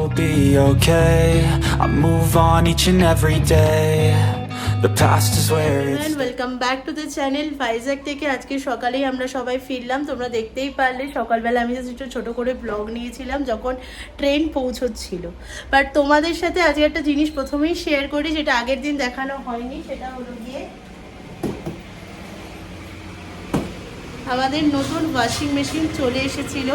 will be okay. I move on each and every day. The past is where it's welcome back to the channel. Vizag থেকে আজকে সকালেই আমরা সবাই ফিরলাম। তোমরা দেখতেই পারলে সকালবেলা আমি জাস্ট একটু ছোটো করে ব্লগ নিয়েছিলাম যখন ট্রেন পৌঁছচ্ছিল। বাট তোমাদের সাথে আজকে একটা জিনিস প্রথমেই শেয়ার করি যেটা আগের দিন দেখানো হয়নি, সেটা হলো গিয়ে আমাদের নতুন ওয়াশিং মেশিন চলে এসেছিল।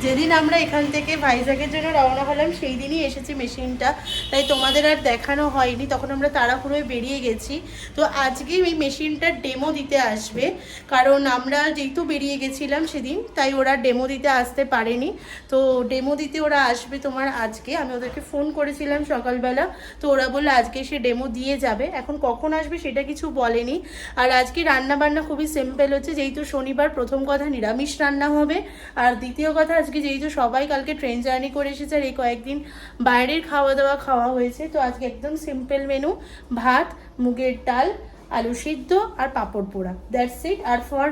যেদিন আমরা এখান থেকে ভাইজ্যাগের জন্য রওনা হলাম সেই দিনই এসেছে মেশিনটা, তাই তোমাদের আর দেখানো হয়নি, তখন আমরা তাড়াহুড়োয় বেরিয়ে গেছি। তো আজকে এই মেশিনটার ডেমো দিতে আসবে, কারণ আমরা যেহেতু বেরিয়ে গেছিলাম সেদিন, তাই ওরা ডেমো দিতে আসতে পারেনি। তো ডেমো দিতে ওরা আসবে তোমার আজকে। আমি ওদেরকে ফোন করেছিলাম সকালবেলা, তো ওরা বললো আজকে সে ডেমো দিয়ে যাবে। এখন কখন আসবে সেটা কিছু বলেনি। আর আজকে রান্না বান্না খুবই সিম্পল হচ্ছে, যেহেতু শনিবার, প্রথম কথা নিরামিষ রান্না হবে, আর দ্বিতীয় কথা আজকে যেহেতু সবাই কালকে ট্রেন জার্নি করে এসেছে আর এই কয়েকদিন বাইরের খাওয়া দাওয়া খাওয়া হয়েছে, তো আজকে একদম সিম্পল মেনু, ভাত, মুগের ডাল, আলু সিদ্ধ আর পাঁপড় পোড়া, দ্যাটস ইট। আর ফর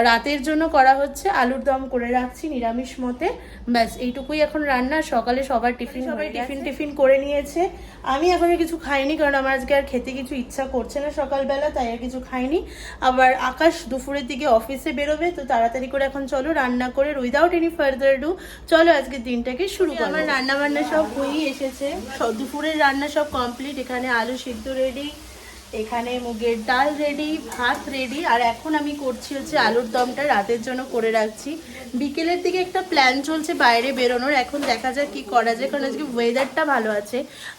রাতের জন্য করা হচ্ছে আলুর দম করে রাখছি নিরামিষ মতে, ব্যাস এইটুকুই এখন রান্না। সকালে সবার টিফিন করে নিয়েছে, আমি এখনো কিছু খাইনি কারণ আমার আজকে আর খেতে কিছু ইচ্ছা করছে না সকালবেলা, তাই আর কিছু খাইনি। আবার আকাশ দুপুরের দিকে অফিসে বেরোবে, তো তাড়াতাড়ি করে এখন চলো রান্না করে উইদাউট এনি ফার্দার ডু চলো আজকের দিনটাকে শুরু করি। আমার রান্না বান্না সব হয়েই এসেছে, দুপুরের রান্না সব কমপ্লিট। এখানে আলু সিদ্ধ রেডি, এখানে মুগের ডাল রেডি, ভাত রেডি, আর এখন আমি করছি হচ্ছে আলুর দমটা রাতের জন্য করে রাখছি। বিকেলের দিকে একটা প্ল্যান চলছে বাইরে বেরোনোর, এখন দেখা যাক কি করা যায়, কারণ আজকে ওয়েদারটা ভালো আছে।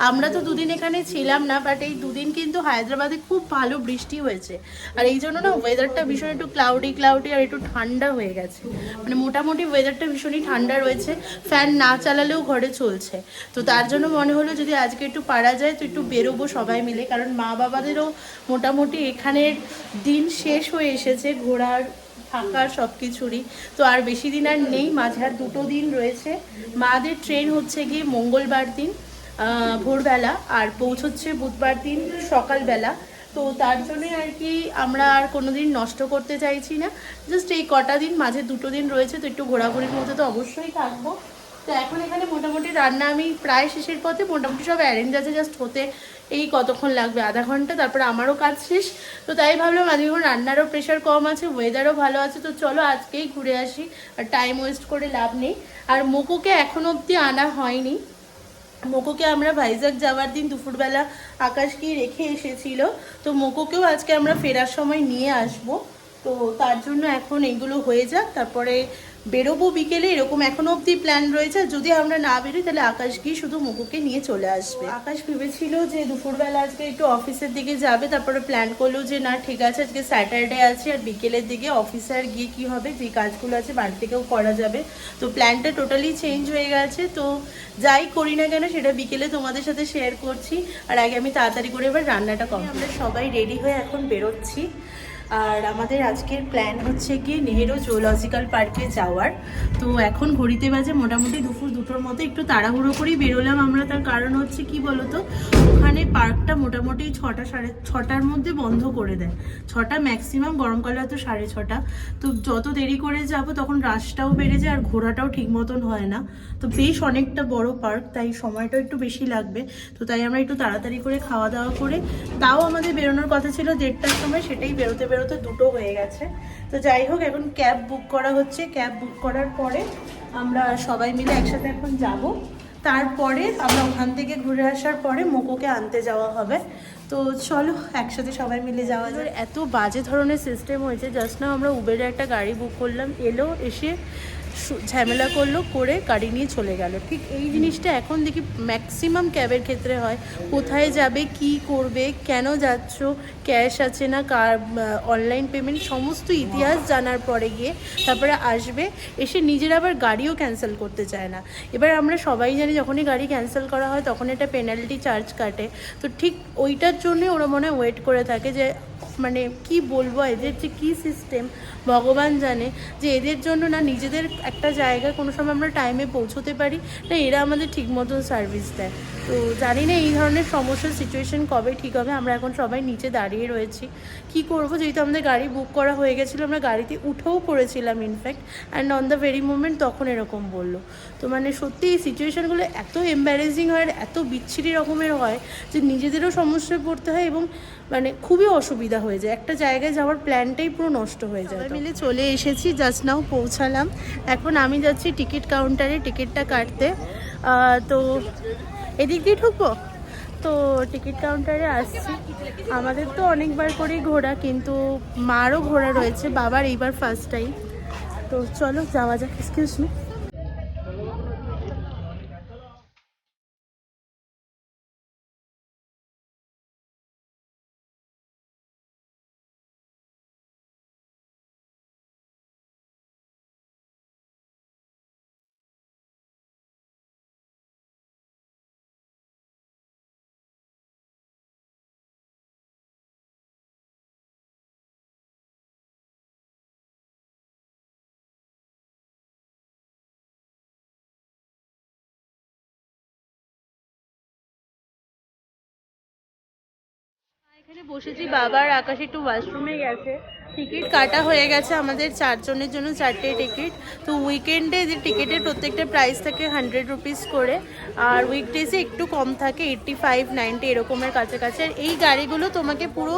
আমরা তো দুদিন এখানে ছিলাম না, বাট এই দুদিন কিন্তু হায়দ্রাবাদে খুব ভালো বৃষ্টি হয়েছে, আর এই জন্য না ওয়েদারটা ভীষণ একটু ক্লাউডি আর একটু ঠান্ডা হয়ে গেছে। মানে মোটামুটি ওয়েদারটা ভীষণই ঠান্ডা রয়েছে, ফ্যান না চালালেও ঘরে চলছে। তো তার জন্য মনে হলো যদি আজকে একটু পারা যায় তো একটু বেরোবো সবাই মিলে, কারণ মা বাবাদেরও মোটামুটি এখানের দিন শেষ হয়ে এসেছে ঘোরার থাকার সব কিছুরই। তো আর বেশি দিন আর নেই, মাঝে আর 2 দিন রয়েছে। মাদের ট্রেন হচ্ছে গিয়ে মঙ্গলবার দিন ভোরবেলা আর পৌঁছচ্ছে বুধবার দিন সকালবেলা। তো তার জন্যে আর কি আমরা আর কোনো দিন নষ্ট করতে চাইছি না, জাস্ট এই কটা দিন, মাঝে 2 দিন রয়েছে, তো একটু ঘোরাঘুরির মধ্যে তো অবশ্যই থাকবো। তো এখন এখানে মোটামুটি রান্না আমি প্রায় শেষের পথে, মোটামুটি সব অ্যারেঞ্জ আছে, জাস্ট হতে এই কতক্ষণ লাগবে, আধা ঘন্টা, তারপরে আমারও কাজ শেষ। তো তাই ভাবলাম আজকে রান্নারও প্রেশার কম আছে, ওয়েদারও ভালো আছে, তো চলো আজকেই ঘুরে আসি, আর টাইম ওয়েস্ট করে লাভ নেই। আর মোকোকে এখনো অবধি আনা হয়নি। মোকোকে আমরা ভাইজ্যাক যাওয়ার দিন দুপুরবেলা আকাশকেই রেখে এসেছিল, তো মোকোকেও আজকে আমরা ফেরার সময় নিয়ে আসব। তো তার জন্য এখন এগুলো হয়ে যাক, তারপরে বেরোবো বিকেলে, এরকম এখনো অবধি প্ল্যান রয়েছে। যদি আমরা না বেরোই তাহলে আকাশ গিয়ে শুধু মুকুকে নিয়ে চলে আসবে। আকাশ ভেবেছিল যে দুপুরবেলা আজকে একটু অফিসের দিকে যাবে, তারপরে প্ল্যান করলো যে না ঠিক আছে আজকে স্যাটারডে আছে, আর বিকেলের দিকে অফিসে আর গিয়ে কী হবে, যে কাজগুলো আছে বাড়ি থেকেও করা যাবে। তো প্ল্যানটা টোটালি চেঞ্জ হয়ে গেছে। তো যাই করি না কেন সেটা বিকেলে তোমাদের সাথে শেয়ার করছি। আর আগে আমি তাড়াতাড়ি করে এবার রান্নাটা করি। আমরা সবাই রেডি হয়ে এখন বেরোচ্ছি, আর আমাদের আজকের প্ল্যান হচ্ছে গিয়ে নেহেরু জুলজিক্যাল পার্কে যাওয়ার। তো এখন ঘড়িতে বাজে মোটামুটি দুপুর 2টোর মতো, একটু তাড়াহুড়ো করেই বেরোলাম আমরা। তার কারণ হচ্ছে কি বলতো, ওখানে পার্কটা মোটামুটি 6টা সাড়ে 6টার মধ্যে বন্ধ করে দেয়, 6টা ম্যাক্সিমাম, গরমকালে হয়তো 6:30। তো যত দেরি করে যাব তখন রাশটাও বেড়ে যায় আর ঘোরাটাও ঠিক মতন হয় না। তো বেশ অনেকটা বড় পার্ক, তাই সময়টাও একটু বেশি লাগবে। তো তাই আমরা একটু তাড়াতাড়ি করে খাওয়া দাওয়া করে, তাও আমাদের বেরোনোর কথা ছিল 1:30টার সময়, সেটাই বেরোতে বেরোতে 2টো হয়ে গেছে। তো যাই হোক এখন ক্যাব বুক করা হচ্ছে, ক্যাব বুক করার পরে আমরা সবাই মিলে একসাথে এখন যাব। তারপরে আমরা ওখান থেকে ঘুরে আসার পরে মোকোকে আনতে যাওয়া হবে। তো চলো একসাথে সবাই মিলে যাওয়া যায়। এত বাজে ধরনের সিস্টেম হয়েছে, জাস্ট না আমরা উবেরে একটা গাড়ি বুক করলাম, এলো, এসে ঝামেলা করলো, করে গাড়ি নিয়ে চলে গেল। ঠিক এই জিনিসটা এখন দেখি ম্যাক্সিমাম ক্যাবের ক্ষেত্রে হয়। কোথায় যাবে, কি করবে, কেন যাচ্ছ, ক্যাশ আছে না কার, অনলাইন পেমেন্ট, সমস্ত ইতিহাস জানার পরে গিয়ে তারপরে আসবে, এসে নিজের আবার গাড়িও ক্যান্সেল করতে চায় না। এবার আমরা সবাই জানি যখনই গাড়ি ক্যান্সেল করা হয় তখন একটা পেনাল্টি চার্জ কাটে। তো ঠিক ওইটার জন্যে ওরা মনে হয় ওয়েট করে থাকে, যে মানে কি বলবো এদের যে কী সিস্টেম, ভগবান জানে যে এদের জন্য না নিজেদের একটা জায়গায় কোনো সময় আমরা টাইমে পৌঁছতে পারি না, এরা আমাদের ঠিক মতন সার্ভিস দেয়। তো জানি না এই ধরনের সমস্যার সিচুয়েশন কবে ঠিক হবে। আমরা এখন সবাই নিচে দাঁড়িয়ে রয়েছি, কি করব, যেহেতু আমাদের গাড়ি বুক করা হয়ে গেছিলো, আমরা গাড়িতে উঠেও পড়েছিলাম in fact, and on the very moment তখন এরকম বললো। তো মানে সত্যি এই সিচুয়েশানগুলো এত এম্বারেজিং হয় আর এত বিচ্ছিরি রকমের হয় যে নিজেদেরও সমস্যায় পড়তে হয় এবং মানে খুবই অসুবিধা হয়ে যায়, একটা জায়গায় যাওয়ার প্ল্যানটাই পুরো নষ্ট হয়ে যায়। সবাই মিলে চলে এসেছি, জাস্ট নাও পৌঁছালাম। এখন আমি যাচ্ছি টিকিট কাউন্টারে টিকিটটা কাটতে। তো এদিক দিয়ে ঢুকবো, তো টিকিট কাউন্টারে আসছি। আমাদের তো অনেকবার করেই ঘোরা, কিন্তু মারও ঘোরা রয়েছে, বাবার এইবার ফার্স্ট টাইম। তো চলো যাওয়া যাক। Excuse me. এখানে বসেছি, বাবার আকাশ একটু ওয়াশরুমে গেছে। টিকিট কাটা হয়ে গেছে আমাদের 4 জনের জন্য 4টে টিকিট। তো উইকেন্ডে যে টিকিটের প্রত্যেকটা প্রাইস থাকে 100 রুপিস করে, আর উইকডেজে একটু কম থাকে 85, 90 এরকমের কাছাকাছি। আর এই গাড়িগুলো তোমাকে পুরো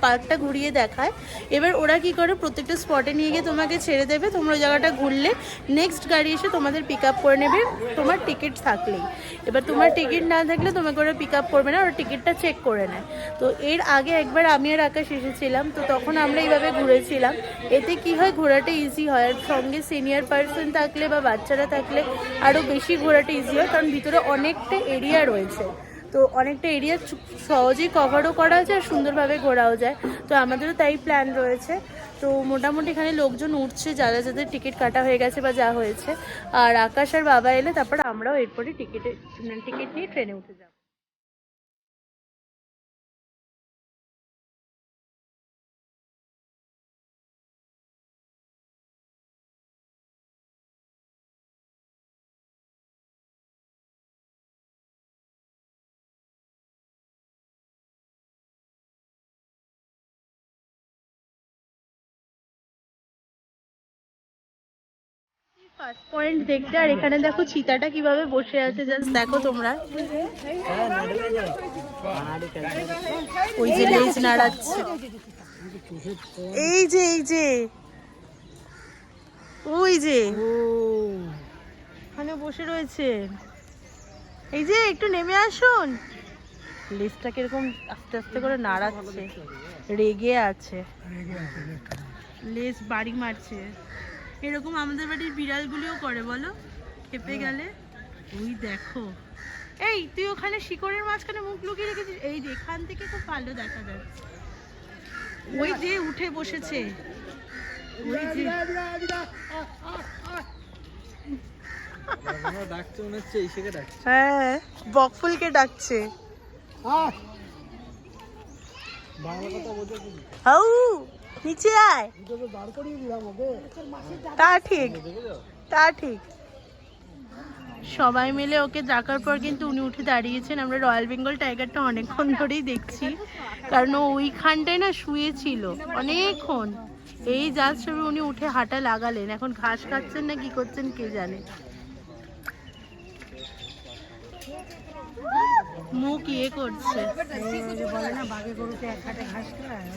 পার্কটা ঘুরিয়ে দেখায়। এবার ওরা কি করে প্রত্যেকটা স্পটে নিয়ে গিয়ে তোমাকে ছেড়ে দেবে, তোমরা ওই জায়গাটা ঘুরলে নেক্সট গাড়ি এসে তোমাদের পিক আপ করে নেবে তোমার টিকিট থাকলেই। এবার তোমার টিকিট না থাকলে তোমাকে ওরা পিক আপ করবে না, ওরা টিকিটটা চেক করে নেয়। তো এর আগে একবার আমি আর আকাশ এসেছিলাম, তো তখন আমরা এইভাবে ঘুরেছিলাম। এতে কি হয়, ঘোরাটা ইজি হয়, আর সঙ্গে সিনিয়র পার্সন থাকলে বা বাচ্চারা থাকলে আরও বেশি ঘোরাটা ইজি হয়, কারণ ভিতরে অনেকটা এরিয়া রয়েছে। তো অনেকটা এরিয়া সহজেই কভারও করা যায় আর সুন্দরভাবে ঘোরাও যায়। তো আমাদেরও তাই প্ল্যান রয়েছে। তো মোটামুটি এখানে লোকজন উঠছে, যারা যাদের টিকিট কাটা হয়ে গেছে বা যা হয়েছে। আর আকাশ আর বাবা এলে তারপর আমরাও এরপরে টিকিট নিয়ে ট্রেনে উঠে যাব। ফার্স্ট পয়েন্ট দেখতে, আর এখানে দেখো চিতাটা কিভাবে বসে আছে, জাস্ট দেখো তোমরা, ওই যে লেজ নাড়াচ্ছে, এই যে ওই যে ওখানে বসে রয়েছে, এই যে একটু নেমে আসুন। লেজটা কিরকম আস্তে আস্তে করে নাড়াচ্ছে, রেগে আছে, লেজ বাড়ি মারছে। এরকম আমাদের বাড়ির বিড়ালগুলিও করে, বলো, খেপে গেলে। ওই দেখো, এই তুই ওখানে শিকড়ের মাঝখানে মুখ লুকিয়ে রেখেছিস, এই যে এখান থেকে খুব ভালো দেখা যাচ্ছে। ওই যে উঠে বসেছে, ওই যে হ্যাঁ, বকফুলকে ডাকছে। হাউ নিচে আয়, তা ঠিক, তা ঠিক। সবাই মিলে ওকে ডাকার পর কিন্তু উনি উঠে দাঁড়িয়েছেন। আমরা রয়্যাল বেঙ্গল টাইগারটা অনেকক্ষণ ধরেই দেখছি, কারণ ও ওইখানটায় না শুয়েছিল অনেকক্ষণ। এই জাস্ট উনি উঠে হাঁটা লাগালেন, এখন ঘাস খাচ্ছেন না কি করছেন কে জানে। মুখ ইয়ে করছে, বলে না বাঘে গরুতে এক ঘাটে ঘাস খায়,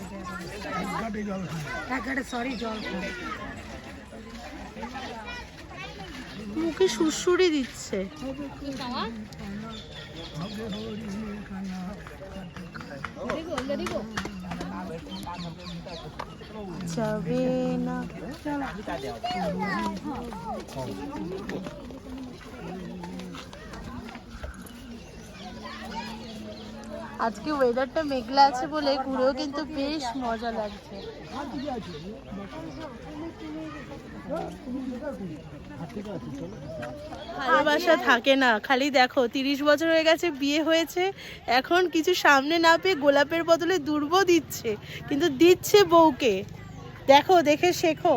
এক ঘাটে সরি জল খায়, মুখে সুড়সুড়ি দিচ্ছে। যাবে না আজকে ওয়েদারটা মেঘলা আছে বলে ঘুরেও কিন্তু বেশ মজা লাগছে। ভালোবাসা থাকে না, খালি দেখো 30 বছর হয়ে গেছে, বিয়ে হয়েছে, এখন কিছু সামনে না পেয়ে গোলাপের বদলে দুর্ব দিচ্ছে, কিন্তু দিচ্ছে বউকে। দেখো, দেখে শেখো,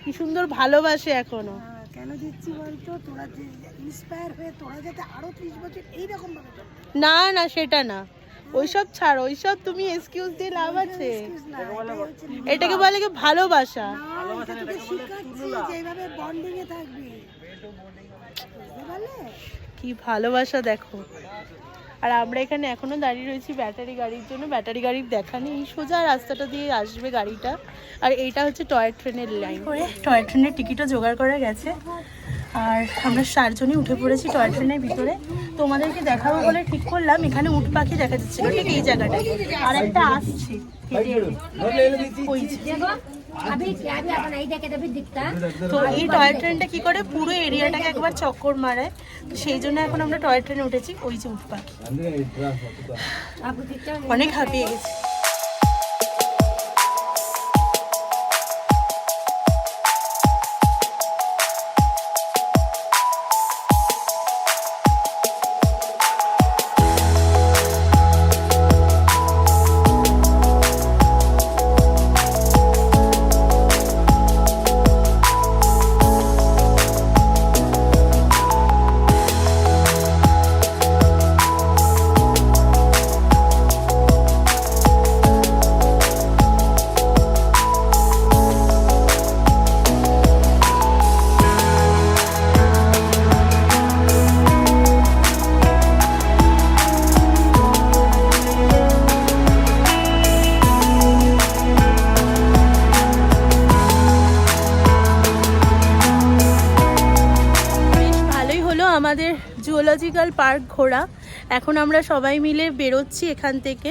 কি সুন্দর ভালোবাসে এখনো। কেন দিচ্ছি বলতো, তোরা যে ইন্সপায়ার হয়ে তোরা যাতে আরো 30 বছর এইরকম ভাবে চল। না না, সেটা না, ওইসব ছাড়ো, ওইসব তুমি এক্সকিউজ দিয়ে লাভ আছে। এটাকে বলে কি ভালোবাসা। যেভাবে বন্ডিং এ থাকবি, বুঝতে পারলে? কি ভালোবাসা দেখো। আর আমরা এখানে এখনো দাঁড়িয়ে রয়েছি ব্যাটারি গাড়ির জন্য। ব্যাটারি গাড়ির দেখা নেই, এই সোজা রাস্তাটা দিয়ে আসবে গাড়িটা। আর এইটা হচ্ছে টয় ট্রেনের লাইন। করে টয় ট্রেনের টিকিটও জোগাড় করা গেছে, আর আমরা 4 জনই উঠে পড়েছি টয় ট্রেনের ভিতরে। তোমাদেরকে দেখাবো বলে ঠিক করলাম, এখানে উট পাখি দেখা যাচ্ছে ঠিক এই জায়গাটায়, আর একটা আসছে ওই যে। তো এই টয় ট্রেনটা কি করে পুরো এরিয়াটাকে একবার চক্কর মারায়, তো সেই জন্য এখন আমরা টয় ট্রেনে উঠেছি। ওই যে উট পাখি, অনেক হাঁপিয়ে গেছে। আমাদের জুওলজিক্যাল পার্ক ঘোরা। এখন আমরা সবাই মিলে বেরোচ্ছি এখান থেকে।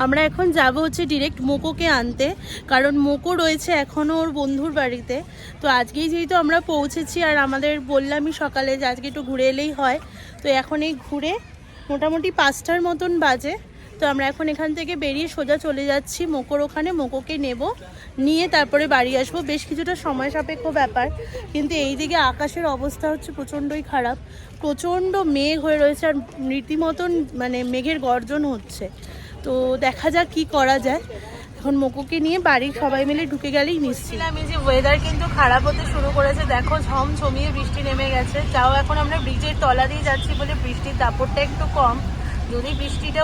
আমরা এখন যাব হচ্ছে ডিরেক্ট মোকোকে আনতে, কারণ মোকো রয়েছে এখনও ওর বন্ধুর বাড়িতে। তো আজকেই যেহেতু আমরা পৌঁছেছি, আর আমাদের বললামই সকালে যে আজকে একটু ঘুরে এলেই হয়, তো এখন এই ঘুরে মোটামুটি 5টার মতন বাজে। তো আমরা এখন এখান থেকে বেরিয়ে সোজা চলে যাচ্ছি মোকোর ওখানে। মোকোকে নেব, নিয়ে তারপরে বাড়ি আসবো। বেশ কিছুটা সময় সাপেক্ষ ব্যাপার, কিন্তু এই দিকে আকাশের অবস্থা হচ্ছে প্রচণ্ডই খারাপ। প্রচণ্ড মেঘ হয়ে রয়েছে, আর রীতিমতন মানে মেঘের গর্জন হচ্ছে। তো দেখা যাক কি করা যায়। এখন মোকোকে নিয়ে বাড়ির সবাই মিলে ঢুকে গেলেই নিশ্চিত। আমি যে ওয়েদার কিন্তু খারাপ হতে শুরু করেছে, দেখো ঝমঝমিয়ে বৃষ্টি নেমে গেছে। যাও এখন আমরা ব্রিজের তলা দিয়ে যাচ্ছি বলে বৃষ্টির দাপটটা একটু কম। যদি বৃষ্টিটা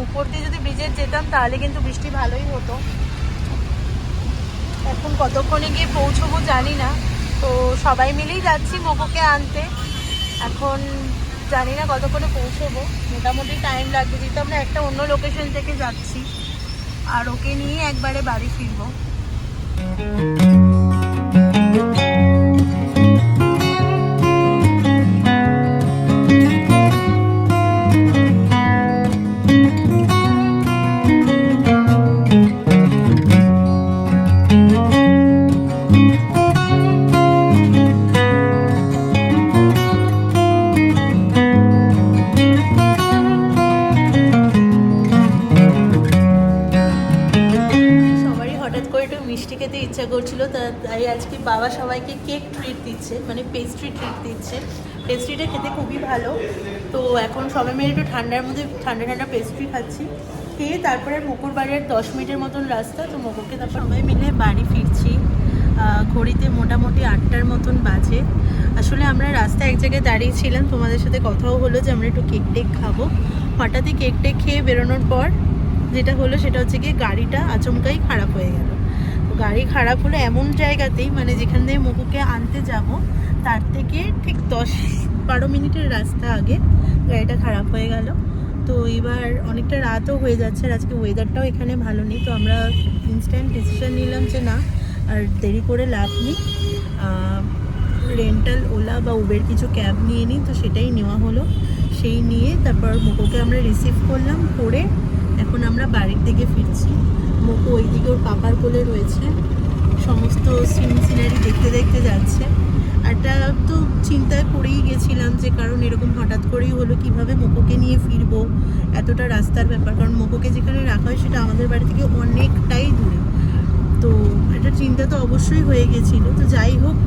উপর দিয়ে যদি ব্রিজের যেতাম তাহলে কিন্তু বৃষ্টি ভালোই হতো। এখন কতক্ষণে গিয়ে পৌঁছবো জানি না। তো সবাই মিলেই যাচ্ছি মোকোকে আনতে। এখন জানি না কতক্ষণে পৌঁছবো, মোটামুটি টাইম লাগবে, যেহেতু আমরা একটা অন্য লোকেশন থেকে যাচ্ছি। আর ওকে নিয়ে একবারে বাড়ি ফিরবো। মিষ্টি খেতে ইচ্ছা করছিল, তাই আজকে বাবা সবাইকে কেক ট্রিট দিচ্ছে, মানে পেস্ট্রি ট্রিট দিচ্ছে। পেস্ট্রিটা খেতে খুবই ভালো। তো এখন সবাই মিলে একটু ঠান্ডার মধ্যে ঠান্ডা ঠান্ডা পেস্ট্রি খাচ্ছি। খেয়ে তারপরে মোকোর বাড়ির 10 মিনিটের মতন রাস্তা। তো মোকোকে তারপর সবাই মিলে বাড়ি ফিরছি। ঘড়িতে মোটামুটি 8টার মতন বাজে। আসলে আমরা রাস্তায় এক জায়গায় দাঁড়িয়েছিলাম, তোমাদের সাথে কথাও হলো যে আমরা একটু কেক টেক খাবো। হঠাৎই কেক টেক খেয়ে বেরোনোর পর যেটা হলো সেটা হচ্ছে কি, গাড়িটা আচমকাই খারাপ হয়ে গেল। গাড়ি খারাপ হলো এমন জায়গাতেই, মানে যেখান থেকে মোকোকে আনতে যাব তার থেকে ঠিক 10-12 মিনিটের রাস্তা আগে গাড়িটা খারাপ হয়ে গেল। তো এবার অনেকটা রাতও হয়ে যাচ্ছে, আর আজকে ওয়েদারটাও এখানে ভালো নেই। তো আমরা ইনস্ট্যান্ট ডিসিশন নিলাম যে না আর দেরি করে লাভ নেই, রেন্টাল ওলা বা উবের কিছু ক্যাব নিয়ে নিই। তো সেটাই নেওয়া হলো। সেই নিয়ে তারপর মোকোকে আমরা রিসিভ করলাম, করে এখন আমরা বাড়ির দিকে ফিরছি। মোকো ওইদিকে ওর পাপার কোলে রয়েছে, সমস্ত সিনারি দেখতে দেখতে যাচ্ছে। একটা তো চিন্তায় পড়েই গেছিলাম যে, কারণ এরকম হঠাৎ করেই হলো, কিভাবে মোকোকে নিয়ে ফিরবো, এতটা রাস্তার ব্যাপার। কারণ মোকোকে যেখানে রাখা হয় সেটা আমাদের বাড়ি থেকে অনেকটাই দূরে। তো একটা চিন্তা তো অবশ্যই হয়ে গেছিলো। তো যাই হোক,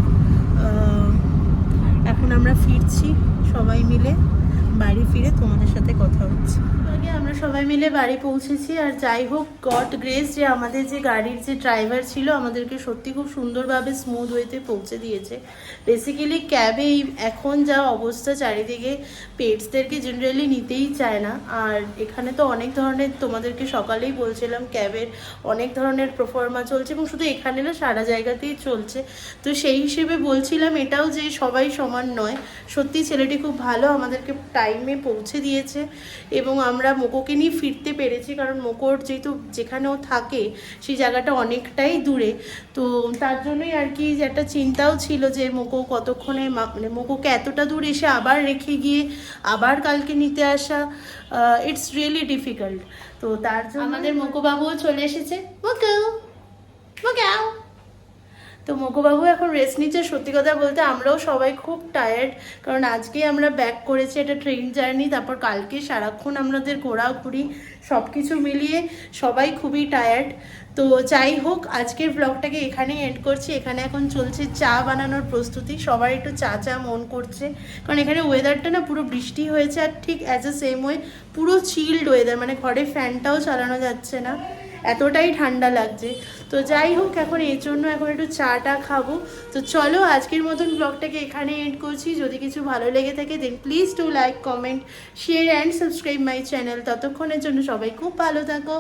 এখন আমরা ফিরছি সবাই মিলে। বাড়ি ফিরে তোমাদের সাথে কথা হচ্ছে। আগে আমরা সবাই মিলে বাড়ি পৌঁছেছি। আর যাই হোক, গড গ্রেস যে আমাদের যে গাড়ির যে ড্রাইভার ছিল আমাদেরকে সত্যি খুব সুন্দরভাবে স্মুথ ওয়েতে পৌঁছে দিয়েছে। বেসিক্যালি ক্যাবে এখন যা অবস্থা চারিদিকে, পেটসদেরকে জেনারেলি নিতেই চায় না। আর এখানে তো অনেক ধরনের, তোমাদেরকে সকালেই বলছিলাম, ক্যাবের অনেক ধরনের প্রফর্মা চলছে এবং শুধু এখানে না সারা জায়গাতেই চলছে। তো সেই হিসেবে বলছিলাম এটাও যে সবাই সমান নয়। সত্যি ছেলেটি খুব ভালো, আমাদেরকে টাইমে পৌঁছে দিয়েছে এবং আমরা মোকোকে নিয়ে ফিরতে পেরেছি। কারণ মোকোর যেহেতু যেখানেও থাকে সেই জায়গাটা অনেকটাই দূরে, তো তার জন্যই আর কি একটা চিন্তাও ছিল যে মোকো কতক্ষণে, মানে মোকোকে এতটা দূর এসে আবার রেখে গিয়ে আবার কালকে নিতে আসা, ইটস রিয়েলি ডিফিকাল্ট। তো তার জন্য আমাদের মোকো বাবুও চলে এসেছে। মোকো মোকাও। তো মোকোবাবু এখন রেস্ট নিচ্ছে। সত্যি কথা বলতে আমরাও সবাই খুব টায়ার্ড, কারণ আজকে আমরা ব্যাক করেছি একটা ট্রেন জার্নি, তারপর কালকে সারাক্ষণ আমাদের ঘোরাঘুরি, সব কিছু মিলিয়ে সবাই খুবই টায়ার্ড। তো যাই হোক, আজকের ব্লগটাকে এখানেই এন্ড করছি। এখানে এখন চলছে চা বানানোর প্রস্তুতি, সবার একটু চা চা মন করছে, কারণ এখানে ওয়েদারটা না পুরো বৃষ্টি হয়েছে আর ঠিক অ্যাজ এ সেম ওয়ে পুরো চিল্ড ওয়েদার, মানে ঘরে ফ্যানটাও চালানো যাচ্ছে না, এতটাই ঠান্ডা লাগছে। তো যাই হোক, এখন এর জন্য এখন একটু চাটা খাবো। তো চলো আজকের মতন ব্লগটাকে এখানে এন্ড করছি। যদি কিছু ভালো লেগে থাকে then please do like, comment, share and subscribe my channel. ততক্ষণের জন্য সবাই খুব ভালো থাকো,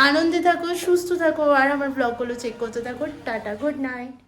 আনন্দে থাকো, সুস্থ থাকো আর আমার ব্লগগুলো চেক করতে থাকো। Tata, good night.